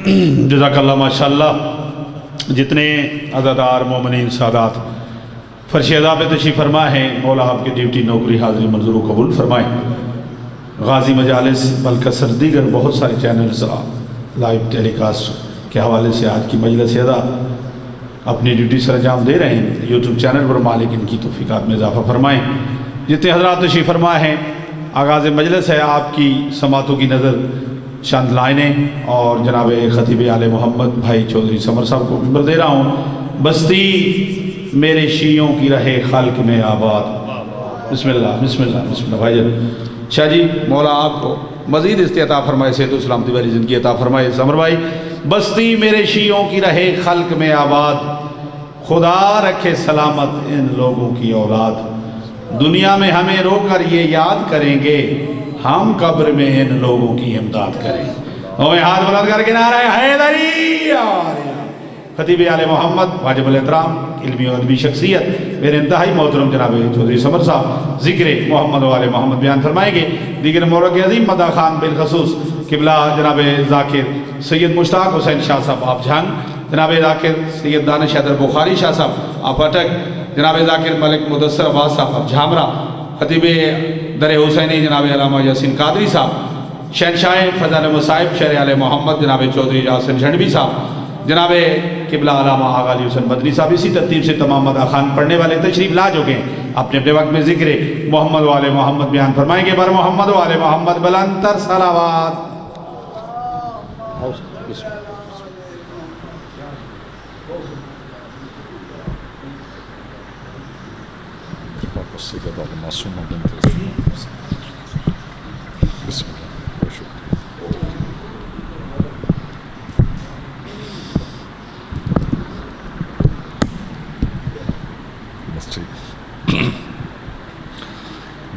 جزاک اللہ ماشاءاللہ۔ جتنے عزادار مومنین سادات فرش ادا پہ تشریف فرما ہے، مولا آپ کی ڈیوٹی نوکری حاضری منظور و قبول فرمائے۔ غازی مجالس بلکہ دیگر بہت سارے چینلز لائیو ٹیلی کاسٹ کے حوالے سے آج کی مجلس ادا اپنی ڈیوٹی سر انجام دے رہے ہیں۔ یوٹیوب چینل پر مالک ان کی توفیقات میں اضافہ فرمائیں۔ جتنے حضرات تشریف فرما ہیں، آغاز مجلس ہے، آپ کی سماعتوں کی نظر چند لائنیں اور جناب خطیب آل محمد بھائی چودھری سمر صاحب کو ممبر دے رہا ہوں۔ بستی میرے شیعوں کی رہے خلق میں آباد۔ بسم اللہ بسم اللہ بسم اللہ بھائی جان شاہ جی، مولا آپ کو مزید استعطا فرمائے، صحت و سلامتی والی زندگی عطا فرمائے۔ سمر بھائی، بستی میرے شیعوں کی رہے خلق میں آباد، خدا رکھے سلامت ان لوگوں کی اولاد، دنیا میں ہمیں رو کر یہ یاد کریں گے، ہم قبر میں ان لوگوں کی امداد کریں۔ ہمیں ہاتھ بلند کر کے نعرہ حیدری۔ خطیب آل محمد واجب الاحترام علمی و ادبی شخصیت میرے انتہائی محترم جناب چودھری سمر صاحب ذکر محمد و آل محمد بیان فرمائیں گے۔ دیگر مورد عظیم مداح خان بالخصوص قبلہ جناب ذاکر سید مشتاق حسین شاہ صاحب آپ جھنگ، جناب ذاکر سید دانش حیدر بخاری شاہ صاحب آپ اٹک، جناب ذاکر ملک مدثر عباس صاحب آپ جھامرہ، خطیب در حسینی جناب علامہ یاسین قادری صاحب، شہنشاہ فضل مصائب شہر آل محمد جناب چودھری یاسین جھنڈوی صاحب، جناب قبلہ علامہ آغا علی حسین مدنی صاحب، اسی ترتیب سے تمام مداح خان پڑھنے والے تشریف لا چکے ہیں، اپنے اپنے وقت میں ذکر محمد و آل محمد بیان فرمائیں گے۔ بر محمد و آل محمد بلند تر صلوات۔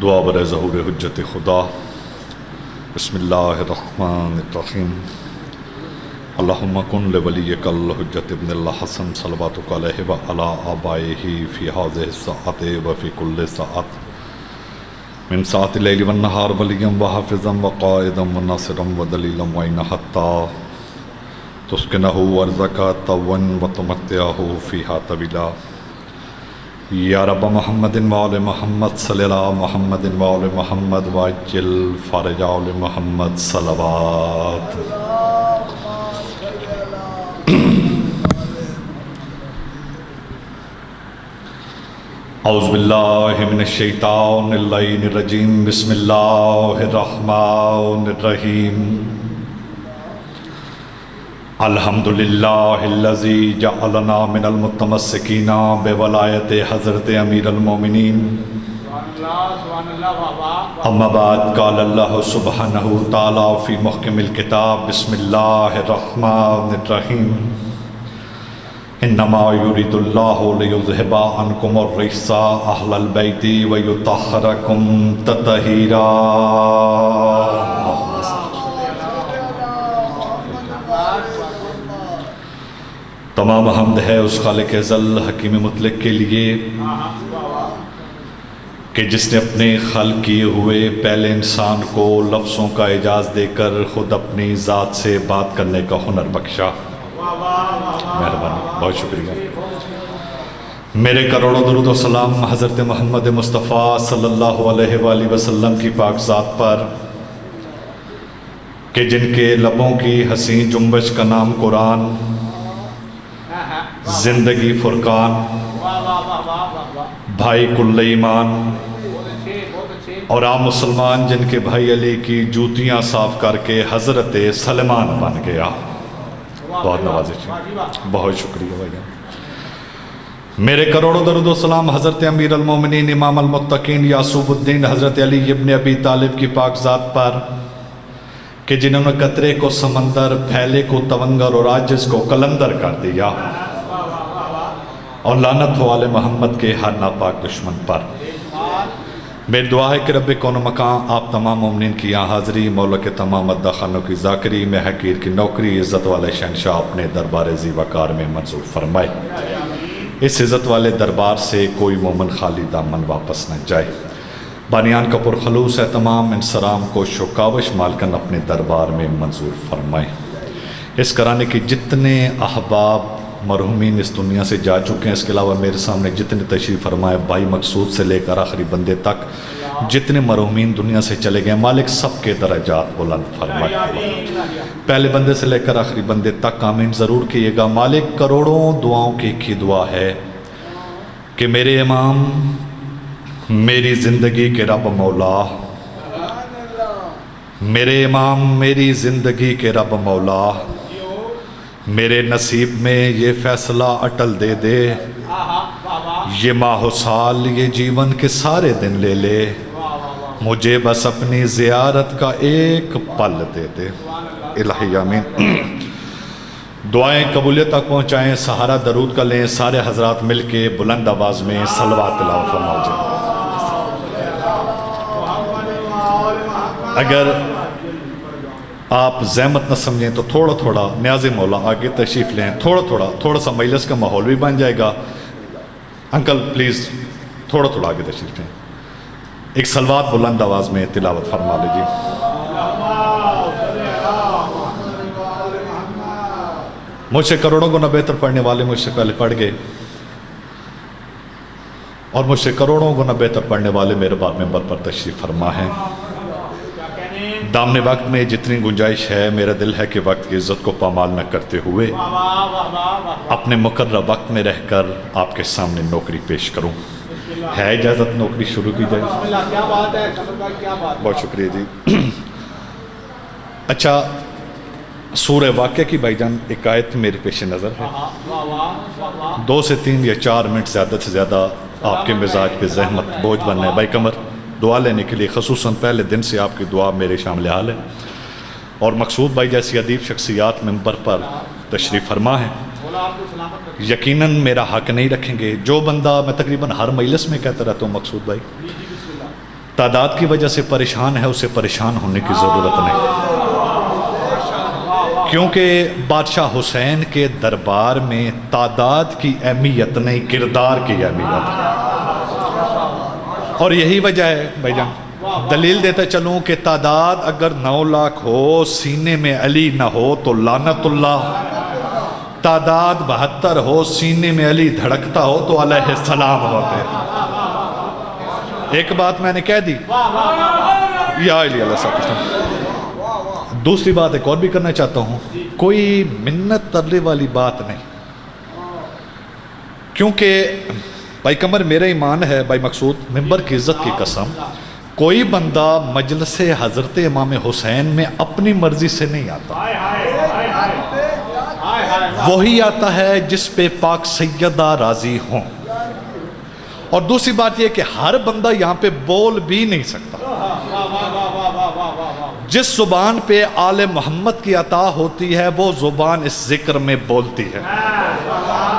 دعا برے ظہور حجت خدا۔ بسم اللہ الرحمن الرحیم۔ اللہم کن لولیک الحجت ابن اللہ حسن صلواتک علیہ وعلی آبائہ فی ہذہ الساعۃ وفی کل ساعۃ من ساعۃ اللیل والنہار ولیا وحافظا وقائدا وناصرا ودلیلا معینا حتی تسکنہ ارضک طوعا وتمتعہ فیہا طویلا۔ یا رب محمد وآل محمد صلی اللہ محمد وآل محمد وعجل فرج آل محمد صلوات۔ اعوذ باللہ من الشیطان اللعین الرجیم، بسم اللہ الرحمن الرحیم۔ الحمدللہ الذی جعلنا من المتمسکین بولایت حضرت امیر المومنین۔ اما بعد قال اللہ سبحانہ تعالی فی محکم الکتاب، بسم اللہ الرحمن الرحیم۔ انما یرید اللہ لیذہب عنکم الرجس اہل البیت ویطہرکم تطہیرا۔ تمام حمد ہے اس خالق ازل حکیم مطلق کے لیے کہ جس نے اپنے خلق کیے ہوئے پہلے انسان کو لفظوں کا اعجاز دے کر خود اپنی ذات سے بات کرنے کا ہنر بخشا۔ مہربانی، بہت شکریہ۔ میرے کروڑوں درود و سلام حضرت محمد مصطفیٰ صلی اللہ علیہ وآلہ وسلم کی پاک ذات پر کہ جن کے لبوں کی حسین جنبش کا نام قرآن، زندگی فرقان، بھائی کل ایمان اور عام مسلمان جن کے بھائی علی کی جوتیاں صاف کر کے حضرت سلمان بن گیا۔ بہت نوازش، بہت شکریہ بھائی۔ میرے کروڑوں درود و سلام حضرت امیر المومنین امام المتقین یعصوب الدین حضرت علی ابن ابی طالب کی پاک ذات پر کہ جنہوں نے قطرے کو سمندر، پھیلے کو تونگر اور عاجز کو قلندر کر دیا، اور لعنت ہو آل محمد کے ہر ناپاک دشمن پر۔ میری دعا ہے کہ رب کون مکان آپ تمام مومنین کی یہاں حاضری، مولا کے تمام مداح خانوں کی ذاکری میں حقیر کی نوکری عزت والے شہنشاہ اپنے دربار زیوکار میں منظور فرمائے۔ اس عزت والے دربار سے کوئی مومن خالی دامن واپس نہ جائے۔ بانیان کا پرخلوص ہے تمام انسرام کو شکاوش مالکن اپنے دربار میں منظور فرمائے۔ اس گھرانے کے جتنے احباب مرحومین اس دنیا سے جا چکے ہیں، اس کے علاوہ میرے سامنے جتنے تشریف فرمائے بھائی مقصود سے لے کر آخری بندے تک جتنے مرحومین دنیا سے چلے گئے، مالک سب کے درجات بلند فرمائے، پہلے بندے سے لے کر آخری بندے تک آمین ضرور کیے گا۔ مالک کروڑوں دعاؤں کی ایک ہی دعا ہے کہ میرے امام، میری زندگی کے رب مولا، میرے امام، میری زندگی کے رب مولا، میرے نصیب میں یہ فیصلہ اٹل دے دے، یہ ماہ و سال، یہ جیون کے سارے دن لے لے، مجھے بس اپنی زیارت کا ایک پل دے دے۔ الہی آمین۔ دعائیں قبولیت تک پہنچائیں، سہارا درود کا لیں، سارے حضرات مل کے بلند آواز میں صلوات تلاوت فرماؤ جائیں۔ اگر آپ زحمت نہ سمجھیں تو تھوڑا تھوڑا نیاز مولا آگے تشریف لیں، تھوڑا سا مجلس کا ماحول بھی بن جائے گا۔ انکل پلیز تھوڑا آگے تشریف لیں، ایک صلوات بلند آواز میں تلاوت فرما لیجیے۔ مجھ سے کروڑوں گنا بہتر پڑھنے والے مجھ سے پہلے پڑھ گئے، اور مجھ سے کروڑوں گنا بہتر پڑھنے والے میرے بعد ممبر پر تشریف فرما ہیں۔ دامن وقت میں جتنی گنجائش ہے، میرا دل ہے کہ وقت کی عزت کو پامال نہ کرتے ہوئے اپنے مقررہ وقت میں رہ کر آپ کے سامنے نوکری پیش کروں۔ ہے اجازت نوکری شروع کی جائے؟ بہت شکریہ جی۔ اچھا، سورہ واقعہ کی بھائی جان ایک آیت میرے پیش نظر ہے، 2 سے 3 یا 4 منٹ زیادہ سے زیادہ آپ کے مزاج پہ زحمت بوجھ بننا ہے۔ بھائی کمر دعا لینے کے لیے خصوصاً پہلے دن سے آپ کی دعا میرے شامل حال ہے، اور مقصود بھائی جیسی ادیب شخصیات ممبر پر تشریف فرما ہے، یقیناً میرا حق نہیں رکھیں گے۔ جو بندہ، میں تقریباً ہر مجلس میں کہتا رہتا ہوں مقصود بھائی، تعداد کی وجہ سے پریشان ہے، اسے پریشان ہونے کی ضرورت نہیں، کیونکہ بادشاہ حسین کے دربار میں تعداد کی اہمیت نہیں، کردار کی اہمیت ہے، اور یہی وجہ ہے بھائی جان۔ دلیل دیتا چلوں کہ تعداد اگر 9 لاکھ ہو، سینے میں علی نہ ہو تو لعنت اللہ، تعداد 72 ہو، سینے میں علی دھڑکتا ہو تو علیہ السلام ہوتے۔ ایک بات میں نے کہہ دی، یا علی اللہ صاحب کچھ۔ دوسری بات ایک اور بھی کرنا چاہتا ہوں، کوئی منت ترلے والی بات نہیں، کیونکہ بھائی کمر میرا ایمان ہے، بھائی مقصود ممبر کی عزت کی قسم، کوئی بندہ مجلس حضرت امام حسین میں اپنی مرضی سے نہیں آتا، وہی آتا ہے جس پہ پاک سیدہ راضی ہوں۔ اور دوسری بات یہ کہ ہر بندہ یہاں پہ بول بھی نہیں سکتا، جس زبان پہ آل محمد کی عطا ہوتی ہے وہ زبان اس ذکر میں بولتی ہے۔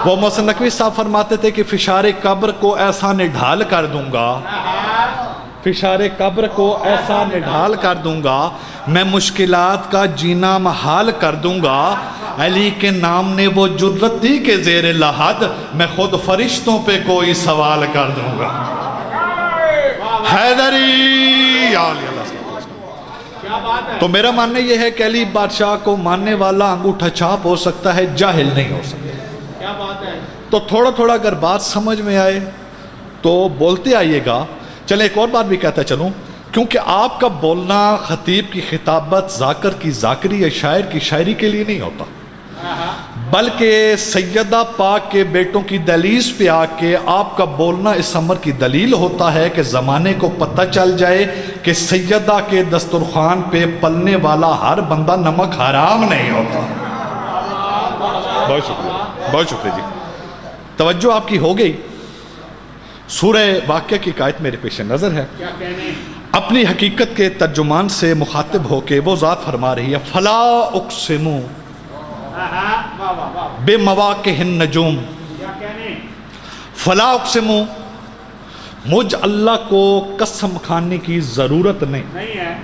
وہ محسن نقوی صاحب فرماتے تھے کہ فشار قبر کو ایسا نڈھال کر دوں گا، فشار قبر کو ایسا نڈھال کر دوں گا، میں مشکلات کا جینا محال کر دوں گا، علی کے نام نے وہ جرت دی کہ زیر لحد میں خود فرشتوں پہ کوئی سوال کر دوں گا۔ حیدری علی اللہ صاحب۔ تو میرا ماننا یہ ہے کہ علی بادشاہ کو ماننے والا انگوٹھا چھاپ ہو سکتا ہے، جاہل نہیں ہو سکتا۔ تو تھوڑا اگر بات سمجھ میں آئے تو بولتے آئیے گا۔ چلیں ایک اور بات بھی کہتا چلوں، کیونکہ آپ کا بولنا خطیب کی خطابت، ذاکر کی ذاکری یا شاعر کی شاعری کے لیے نہیں ہوتا، بلکہ سیدہ پاک کے بیٹوں کی دہلیز پہ آ کے آپ کا بولنا اس امر کی دلیل ہوتا ہے کہ زمانے کو پتہ چل جائے کہ سیدہ کے دسترخوان پہ پلنے والا ہر بندہ نمک حرام نہیں ہوتا۔ بہت شکریہ جی، توجہ آپ کی ہو گئی۔ سورہ واقعہ کی آیت میرے پیش نظر ہے، اپنی حقیقت کے ترجمان سے مخاطب ہو کے وہ ذات فرما رہی ہے، فلا اقسم بمواقع النجوم، فلا اقسم، مجھ اللہ کو قسم کھانے کی ضرورت نہیں ہے،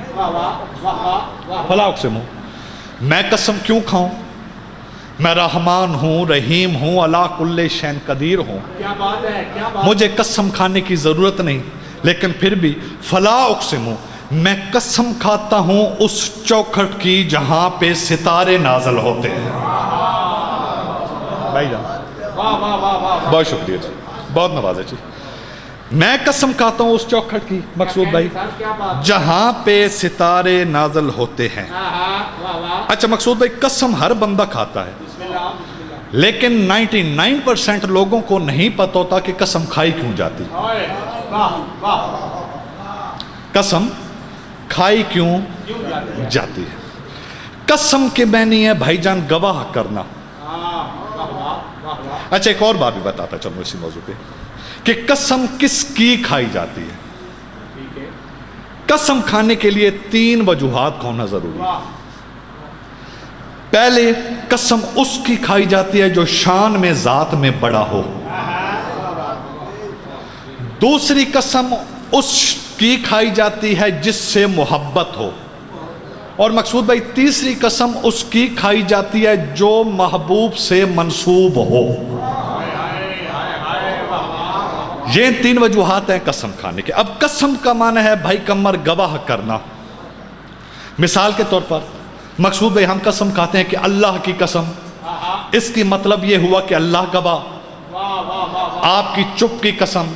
فلا اقسم، میں قسم کیوں کھاؤں، میں رحمان ہوں، رحیم ہوں، علی کل شیء قدیر ہوں، مجھے قسم کھانے کی ضرورت نہیں، لیکن پھر بھی فلا اقسم، میں قسم کھاتا ہوں اس چوکھٹ کی جہاں پہ ستارے نازل ہوتے ہیں. بھائی جان بہت شکریہ جی، بہت نوازا جی. میں قسم کھاتا ہوں اس چوکھٹ کی، مقصود بھائی، جہاں پہ ستارے نازل ہوتے ہیں. اچھا مقصود بھائی، قسم ہر بندہ کھاتا ہے، لیکن 99% لوگوں کو نہیں پتہ ہوتا کہ قسم کھائی کیوں جاتی. قسم کھائی کیوں جاتی ہے؟ قسم کے معنی ہے بھائی جان گواہ کرنا. اچھا ایک اور بات بھی بتاتا چلو اسی موضوع پہ کہ قسم کس کی کھائی جاتی ہے. قسم کھانے کے لیے 3 وجوہات ہونا ضروری ہے. پہلے قسم اس کی کھائی جاتی ہے جو شان میں ذات میں بڑا ہو. دوسری قسم اس کی کھائی جاتی ہے جس سے محبت ہو. اور مقصود بھائی تیسری قسم اس کی کھائی جاتی ہے جو محبوب سے منسوب ہو. یہ 3 وجوہات ہیں قسم کھانے کے. اب قسم کا معنی ہے بھائی کمر گواہ کرنا. مثال کے طور پر مقصود بھائی ہم قسم کھاتے ہیں کہ اللہ کی قسم، اس کی مطلب یہ ہوا کہ اللہ گواہ. آپ کی چپ کی قسم،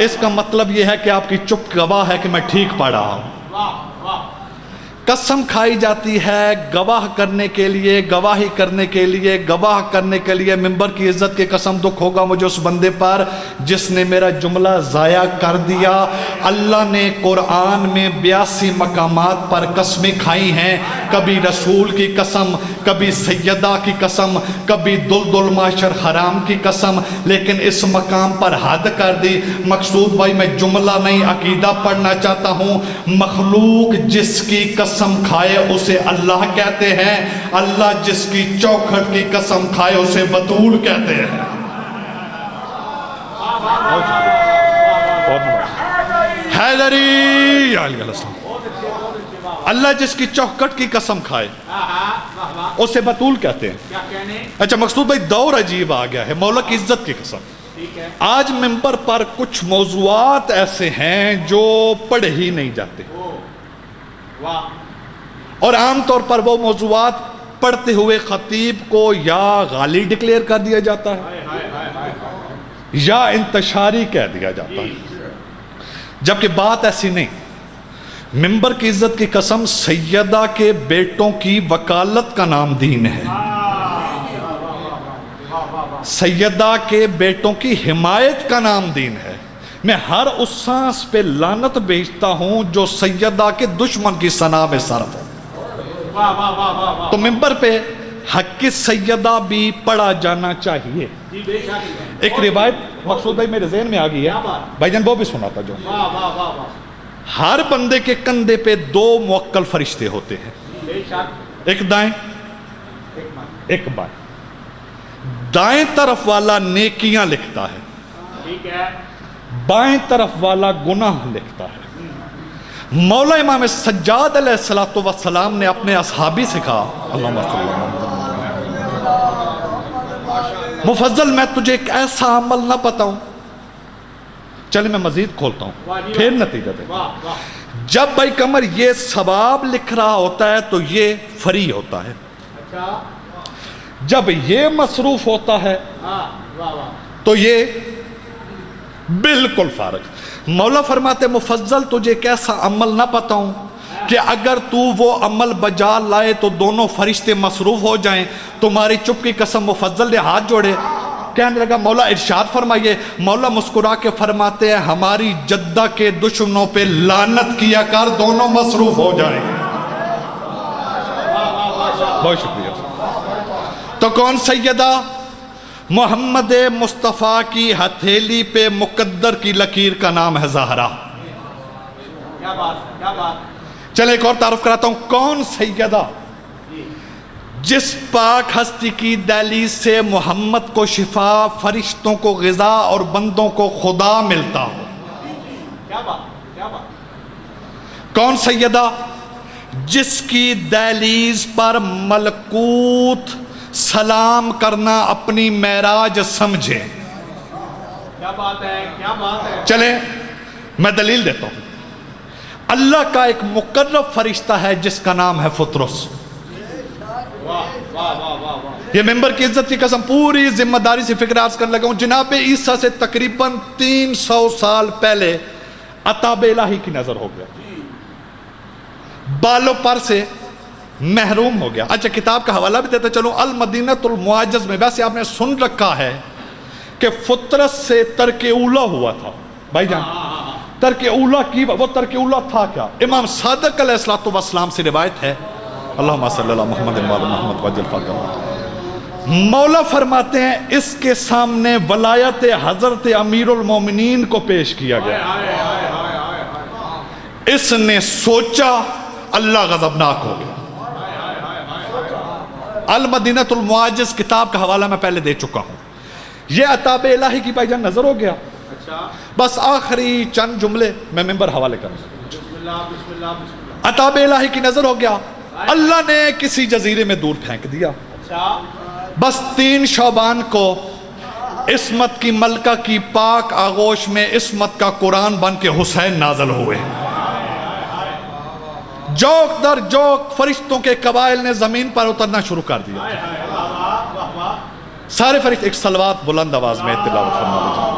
اس کا مطلب یہ ہے کہ آپ کی چپ گواہ ہے کہ میں ٹھیک پڑھ رہا ہوں. قسم کھائی جاتی ہے گواہ کرنے کے لیے، گواہی کرنے کے لیے، گواہ کرنے کے لیے. ممبر کی عزت کی قسم دکھ ہوگا مجھے اس بندے پر جس نے میرا جملہ ضائع کر دیا. اللہ نے قرآن میں 82 مقامات پر قسمیں کھائی ہیں. کبھی رسول کی قسم، کبھی سیدہ کی قسم، کبھی دلدل معاشر حرام کی قسم، لیکن اس مقام پر حد کر دی. مقصود بھائی میں جملہ نہیں عقیدہ پڑھنا چاہتا ہوں. مخلوق جس کی قسم کھائے اسے اللہ کہتے ہیں، اللہ جس کی چوکھٹ کی قسم کھائے اسے بطول کہتے ہیں. حیدری علیہ السلام، اللہ جس کی چوکھٹ کی قسم کھائے اسے بطول کہتے ہیں. اچھا مقصود بھائی دور عجیب آ گیا ہے. مولا کی عزت کی قسم، آج ممبر پر کچھ موضوعات ایسے ہیں جو پڑھے ہی نہیں جاتے، اور عام طور پر وہ موضوعات پڑھتے ہوئے خطیب کو یا غالی ڈکلیئر کر دیا جاتا ہے یا انتشاری کہہ دیا جاتا ہے، جبکہ بات ایسی نہیں. ممبر کی عزت کی قسم، سیدہ کے بیٹوں کی وکالت کا نام دین ہے. سیدہ کے بیٹوں کی حمایت کا نام دین ہے. میں ہر اس سانس پہ لعنت بھیجتا ہوں جو سیدہ کے دشمن کی ثنا میں صرف ہو. تو ممبر پہ حق سیدہ بھی پڑھا جانا چاہیے. ایک روایت مقصود بھائی میرے ذہن میں آ گئی ہے، بھائی جان وہ بھی سنا تھا جو ہر بندے کے کندھے پہ 2 موکل فرشتے ہوتے ہیں، ایک دائیں ایک بائیں. دائیں طرف والا نیکیاں لکھتا ہے، بائیں طرف والا گناہ لکھتا ہے. مولا امام سجاد علیہ السلام نے اپنے اصحابی سے کہا، اللہم صلی اللہ علیہ وسلم، مفضل میں تجھے ایک ایسا عمل نہ بتاؤں. چلے میں مزید کھولتا ہوں پھر نتیجہ دے. جب بھائی قمر یہ ثواب لکھ رہا ہوتا ہے تو یہ فری ہوتا ہے، جب یہ مصروف ہوتا ہے تو یہ بالکل فارغ. مولا فرماتے مفضل تجھے ایک ایسا عمل نہ بتاؤں کہ اگر تو وہ عمل بجا لائے تو دونوں فرشتے مصروف ہو جائیں. تمہاری چپ کی قسم. مفضل نے ہاتھ جوڑے، کہنے لگا مولا ارشاد فرمائیے. مولا مسکرا کے فرماتے ہیں ہماری جدہ کے دشمنوں پہ لعنت کیا کر، دونوں مصروف ہو جائیں. بہت شکریہ. تو کون سیدہ؟ محمد مصطفیٰ کی ہتھیلی پہ مقدر کی لکیر کا نام ہے زہرا. چلے ایک اور تعارف کراتا ہوں. کون سیدہ؟ جس پاک ہستی کی دہلیز سے محمد کو شفا، فرشتوں کو غذا اور بندوں کو خدا ملتا ہو. کون سیدہ؟ جس کی دہلیز پر ملکوت سلام کرنا اپنی معراج سمجھے. کیا بات ہے، کیا بات ہے. چلیں میں دلیل دیتا ہوں. اللہ کا ایک مقرب فرشتہ ہے جس کا نام ہے فطرس. یہ ممبر کی عزت کی قسم پوری ذمہ داری سے فکر عرض کرنے لگا ہوں. جناب عیسیٰ سے تقریباً 300 سال پہلے عطاب الہی کی نظر ہو گیا, بالوں پر سے محروم ہو گیا. اچھا کتاب کا حوالہ بھی دیتا چلوں, المدینۃ المعجز میں. ویسے آپ نے سن رکھا ہے کہ فطرس سے ترک اولا ہوا تھا بھائی جان. ترک اولا کی وہ ترک اولا تھا کیا؟ امام صادق علیہ السلام سے روایت ہے, اللہم صلی اللہ محمد وعلی محمد وعجل فرجہ. مولا فرماتے ہیں اس کے سامنے ولایت حضرت امیر المومنین کو پیش کیا گیا. اس نے سوچا اللہ غضبناک ہو گیا. المدینۃ المعجز کتاب کا حوالہ میں پہلے دے چکا ہوں. یہ عطاب الہی کی بھائی جان نظر ہو گیا. بس آخری چند جملے میں ممبر حوالے کروں. عطاب الہی کی نظر ہو گیا, اللہ نے کسی جزیرے میں دور پھینک دیا. بس 3 شعبان کو عصمت کی ملکہ کی پاک آغوش میں عصمت کا قرآن بن کے حسین نازل ہوئے. جوک در جوک فرشتوں کے قبائل نے زمین پر اترنا شروع کر دیا. سارے فرشتے ایک صلوات بلند آواز میں تلاوت فرما لیجیے.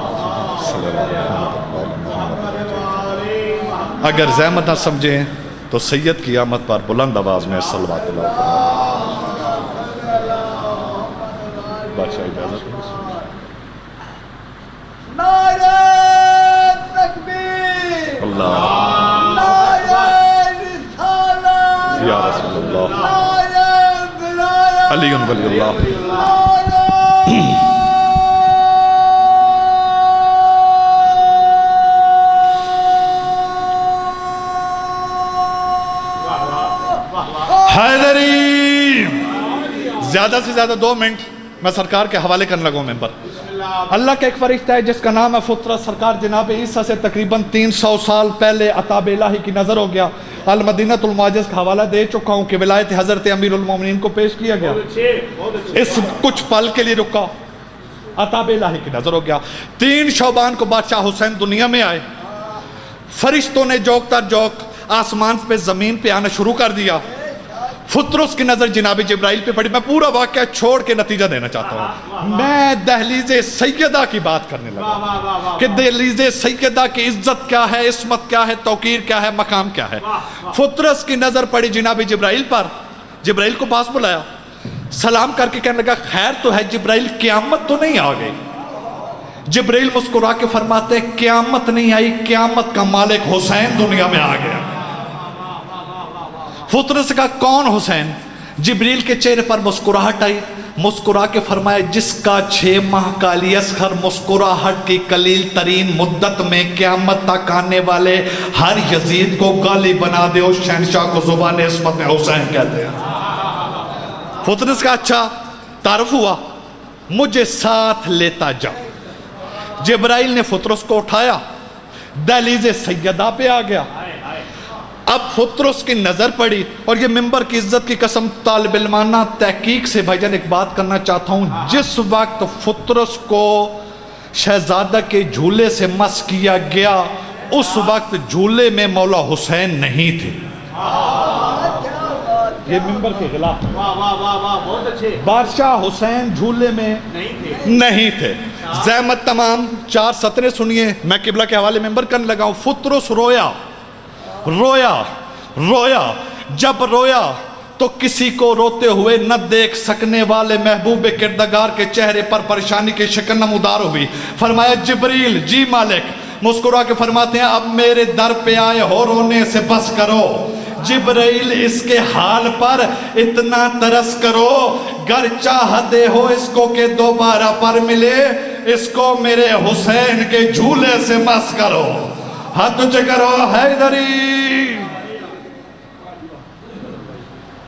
اگر زحمت نہ سمجھیں تو سید کی آمد پر بلند آواز میں صلوات تلاوت فرما. بادشاہ اجازت نعرہ تکبیر, اللہ نعرہ رسالت, یا رسول اللہ, نعرہ ولایت, علی ولی اللہ. حیدری. زیادہ سے زیادہ 2 منٹ میں سرکار کے حوالے کرنے لگوں ممبر. اللہ کا ایک فرشتہ ہے جس کا نام ہے فطرس. سرکار جناب عیسیٰ سے تقریباً 300 سال پہلے عطاب الہی کی نظر ہو گیا. المدینۃ المعجز کا حوالہ دے چکا ہوں کہ ولایت حضرت امیر المومنین کو پیش کیا گیا. اس کچھ پل کے لیے رکا, عطاب الہی کی نظر ہو گیا. 3 شعبان کو بادشاہ حسین دنیا میں آئے. فرشتوں نے جوک تر جوک آسمان پہ زمین پہ آنا شروع کر دیا. فطرس کی نظر جناب جبرائیل پہ پڑی. میں پورا واقعہ چھوڑ کے نتیجہ دینا چاہتا ہوں. میں دہلیز سیدہ کی بات کرنے لگا کہ دہلیز سیدہ کی عزت کیا ہے, عصمت کیا ہے, توقیر کیا ہے, مقام کیا ہے. فطرس کی نظر پڑی جناب جبرائیل پر. جبرائیل کو پاس بلایا, سلام کر کے کہنے لگا خیر تو ہے جبرائیل, قیامت تو نہیں آ گئی؟ جبرائیل مسکرا کے فرماتے ہیں قیامت نہیں آئی, قیامت کا مالک حسین دنیا میں آ گیا. فطرس کا کون حسین؟ جبریل کے چہرے پر مسکراہٹ آئی. مسکرا کے فرمایا جس کا 6 ماہ کا علی اصغر مسکراہٹ کی قلیل ترین مدت میں قیامت تک آنے والے ہر یزید کو گالی بنا دے, اس شہنشاہ کو زبان عصمت میں حسین کہتے ہیں. فطرس کا اچھا تعارف ہوا, مجھے ساتھ لیتا جا. جبرائیل نے فطرس کو اٹھایا, دہلیز سیدہ پہ آ گیا. اب فطرس کی نظر پڑی, اور یہ ممبر کی عزت کی قسم طالب علمانہ تحقیق سے بھائی جان ایک بات کرنا چاہتا ہوں. جس وقت فطرس کو شہزادہ کے جھولے سے مس کیا گیا اس وقت جھولے میں مولا حسین نہیں تھے. یہ ممبر کے خلاف بادشاہ حسین جھولے میں نہیں تھے. زحمت تمام 4 سطریں سنیے, میں قبلہ کے حوالے ممبر کرنے لگا ہوں. فطرس رویا رویا رویا. جب رویا تو کسی کو روتے ہوئے نہ دیکھ سکنے والے محبوب کردگار کے چہرے پر پریشانی کی شکل نمودار ہوئی. فرمایا جبریل جی مالک. مسکرا کے فرماتے ہیں اب میرے در پہ آئے ہو, رونے سے بس کرو. جبریل اس کے حال پر اتنا ترس کرو, گر چاہتے ہو اس کو کہ دوبارہ پر ملے, اس کو میرے حسین کے جھولے سے مس کرو. ہاتھ اونچے کرو حیدری.